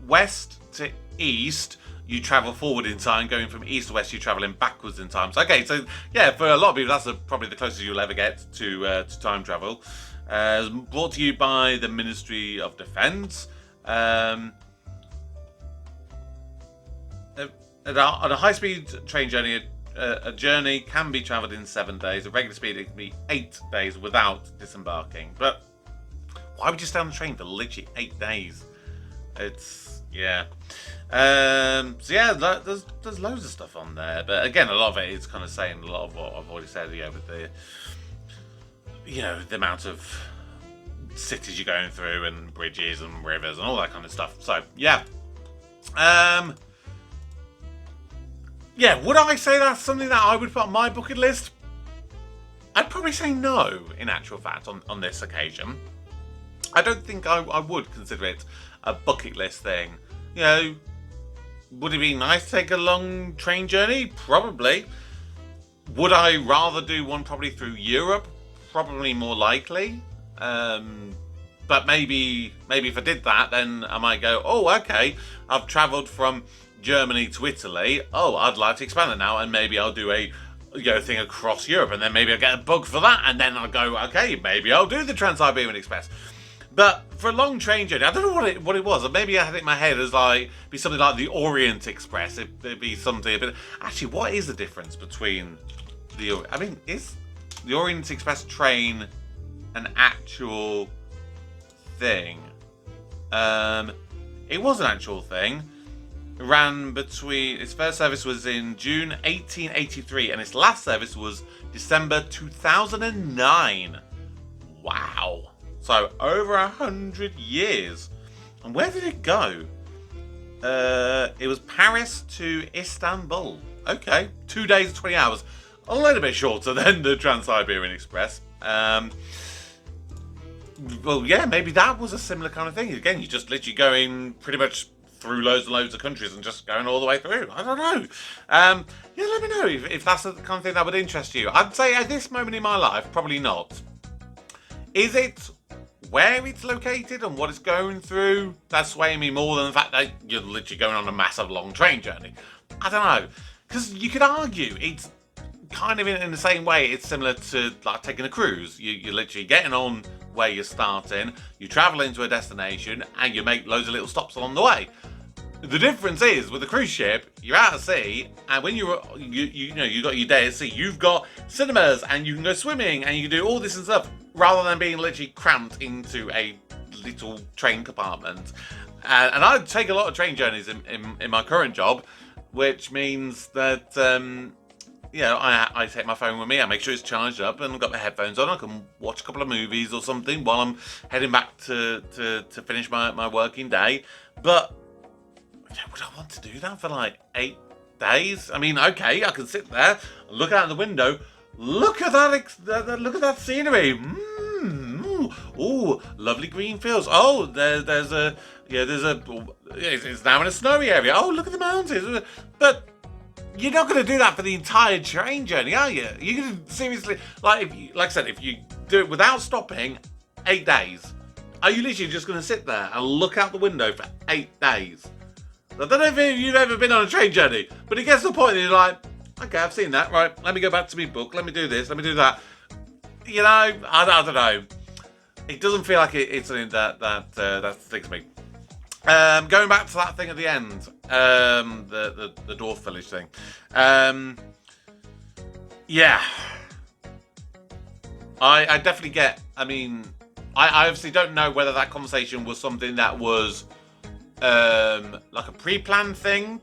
west to east, you travel forward in time. Going from east to west, you're traveling backwards in time. So okay, so yeah, for a lot of people, that's probably the closest you'll ever get to time travel. Brought to you by the Ministry of Defence. On a high-speed train journey, a journey can be travelled in 7 days. At regular speed, it can be 8 days without disembarking. But why would you stay on the train for literally 8 days? It's yeah. So yeah, there's loads of stuff on there, but again, a lot of it is kind of saying a lot of what I've already said. Yeah, with the the amount of cities you're going through and bridges and rivers and all that kind of stuff. So yeah. Yeah, would I say that's something that I would put on my bucket list? I'd probably say no, in actual fact, on this occasion. I don't think I would consider it a bucket list thing. Would it be nice to take a long train journey? Probably. Would I rather do one probably through Europe? Probably more likely. But maybe if I did that, then I might go, oh, okay, I've travelled from Germany to Italy. Oh, I'd like to expand it now, and maybe I'll do a thing across Europe, and then maybe I'll get a bug for that, and then I'll go, okay, maybe I'll do the Trans-Siberian Express. But for a long train journey, I don't know what it was. Maybe I had it in my head as like be something like the Orient Express. It'd be something. But actually, what is the difference between is the Orient Express train an actual thing? It was an actual thing. Ran between its first service was in June 1883, and its last service was December 2009. Wow. So, over 100 years. And where did it go? It was Paris to Istanbul. Okay, 2 days and 20 hours. A little bit shorter than the Trans-Siberian Express. Well, yeah, maybe that was a similar kind of thing. Again, you're just literally going pretty much through loads and loads of countries and just going all the way through. I don't know. Yeah, let me know if that's the kind of thing that would interest you. I'd say at this moment in my life, probably not. Is it where it's located and what it's going through that's swaying me more than the fact that you're literally going on a massive long train journey? I don't know, because you could argue it's kind of in the same way. It's similar to like taking a cruise. You're literally getting on where you're starting, you travel into a destination, and you make loads of little stops along the way. The difference is with the cruise ship, you're out at sea, and when you got your day at sea, you've got cinemas, and you can go swimming, and you can do all this and stuff, rather than being literally cramped into a little train compartment. And I take a lot of train journeys in my current job, which means that I take my phone with me, I make sure it's charged up, and I've got my headphones on. I can watch a couple of movies or something while I'm heading back to finish my working day. But would I want to do that for like 8 days? I mean, okay, I can sit there, look out the window, look at that scenery. Oh, lovely green fields. Oh, it's now in a snowy area. Oh, look at the mountains. But you're not going to do that for the entire train journey, are you? You're going to seriously, like I said, if you do it without stopping, 8 days, are you literally just going to sit there and look out the window for 8 days? I don't know if you've ever been on a train journey, but it gets to the point that you're like, okay, I've seen that, right, let me go back to my book, let me do this, let me do that. You know, I don't know. It doesn't feel like it's something that sticks me. Going back to that thing at the end, the dwarf village thing. Yeah. I definitely get, I I obviously don't know whether that conversation was something that was like a pre-planned thing.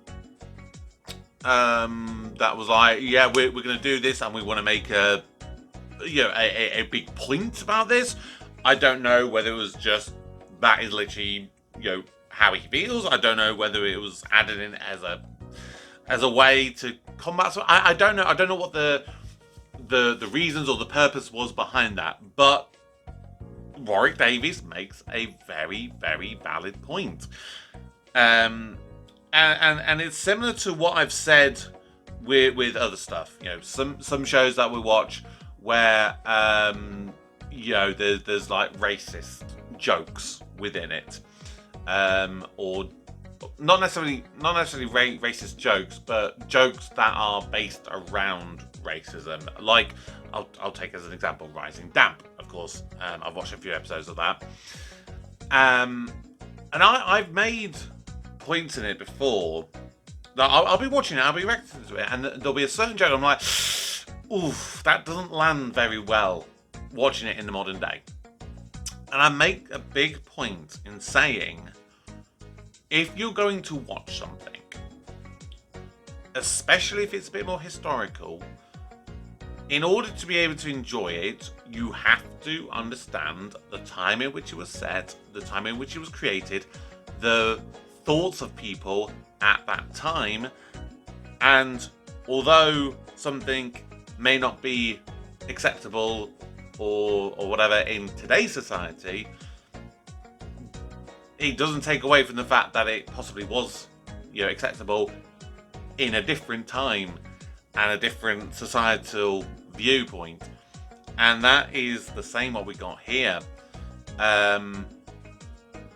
That was like, yeah, we're going to do this and we want to make a big point about this. I don't know whether it was just that is literally, how he feels. I don't know whether it was added in as a way to combat. So I don't know. I don't know what the reasons or the purpose was behind that. But Warwick Davies makes a very, very valid point. And it's similar to what I've said with other stuff. Some shows that we watch where there's like racist jokes within it. Or not necessarily racist jokes, but jokes that are based around racism. Like I'll take as an example Rising Damp, of course. I've watched a few episodes of that. And I've made points in it before. I'll be watching it, I'll be reacting to it, and there'll be a certain joke I'm like, oof, that doesn't land very well watching it in the modern day. And I make a big point in saying, if you're going to watch something, especially if it's a bit more historical, in order to be able to enjoy it, you have to understand the time in which it was set, the time in which it was created, the thoughts of people at that time. And although something may not be acceptable or whatever in today's society, it doesn't take away from the fact that it possibly was, acceptable in a different time and a different societal viewpoint. And that is the same what we got here.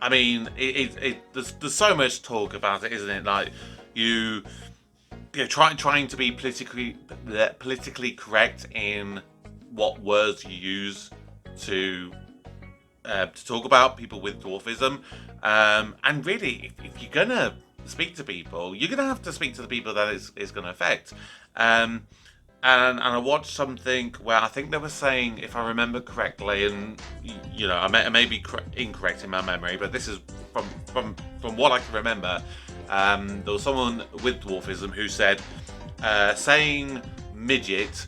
There's so much talk about it, isn't it? Like, trying to be politically correct in what words you use to talk about people with dwarfism, and really, if you're gonna speak to people, you're gonna have to speak to the people that is going to affect. And I watched something where I think they were saying, if I remember correctly, and I may be incorrect in my memory, but this is from what I can remember. There was someone with dwarfism who said saying midget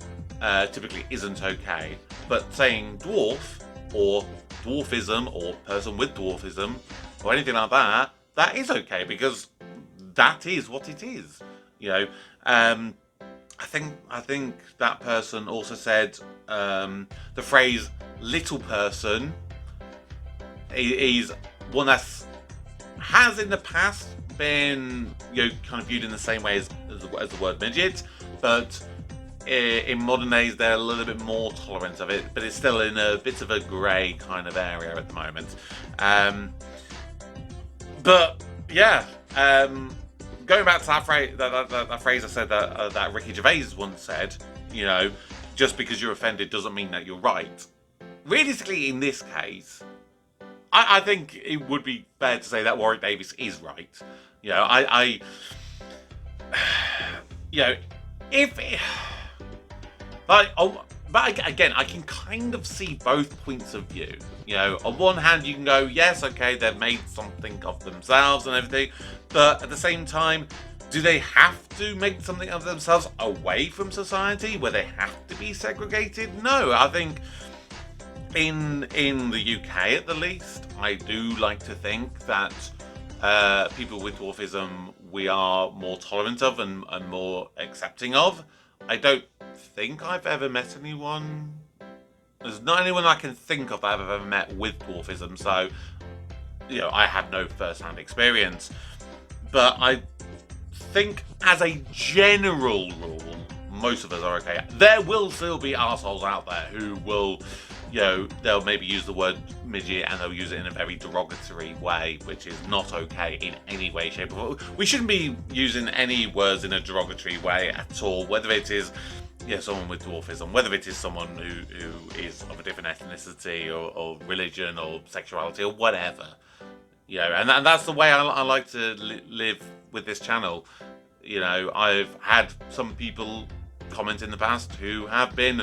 typically isn't okay, but saying dwarf or dwarfism or person with dwarfism or anything like that, that is okay, because that is what it is. I think that person also said the phrase little person is one that has in the past been kind of viewed in the same way as the word midget, but in modern days they're a little bit more tolerant of it, but it's still in a bit of a grey kind of area at the moment. But yeah, going back to that phrase I said that Ricky Gervais once said, just because you're offended doesn't mean that you're right. Realistically, in this case, I think it would be fair to say that Warwick Davis is right. But again, I can kind of see both points of view. On one hand, you can go, yes, okay, they've made something of themselves and everything, but at the same time, do they have to make something of themselves away from society, where they have to be segregated? No, I think in the UK, at the least, I do like to think that people with dwarfism we are more tolerant of and more accepting of. I don't think I've ever met anyone. There's not anyone I can think of that I've ever met with dwarfism, so I have no first-hand experience. But I think, as a general rule, most of us are okay. There will still be arseholes out there who will, they'll maybe use the word midget and they'll use it in a very derogatory way, which is not okay in any way, shape, or form. We shouldn't be using any words in a derogatory way at all, whether it is someone with dwarfism, whether it is someone who is of a different ethnicity or religion or sexuality or whatever. And that's the way I like to live with this channel. I've had some people comment in the past who have been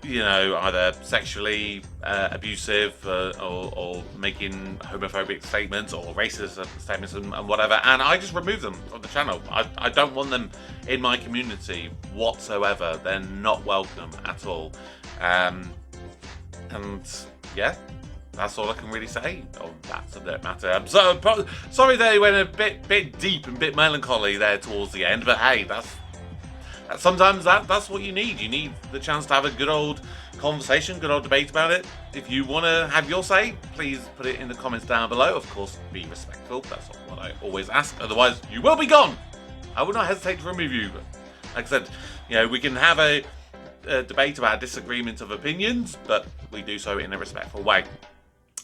either sexually abusive or making homophobic statements or racist statements and whatever, and I just remove them from the channel. I don't want them in my community whatsoever. They're not welcome at all. And yeah, that's all I can really say on that subject matter. I'm sorry they went a bit deep and bit melancholy there towards the end, but hey, sometimes that's what you need. You need the chance to have a good old conversation, good old debate about it. If you want to have your say, please put it in the comments down below. Of course, be respectful. That's what I always ask. Otherwise, you will be gone. I would not hesitate to remove you. But like I said, we can have a debate about disagreement of opinions, but we do so in a respectful way.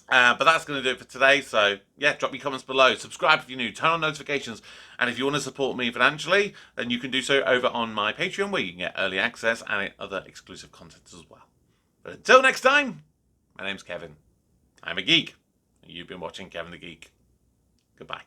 But that's going to do it for today. So yeah, drop your comments below. Subscribe if you're new. Turn on notifications. And if you want to support me financially, then you can do so over on my Patreon, where you can get early access and other exclusive content as well. But until next time, my name's Kevin. I'm a geek. And you've been watching Kevin the Geek. Goodbye.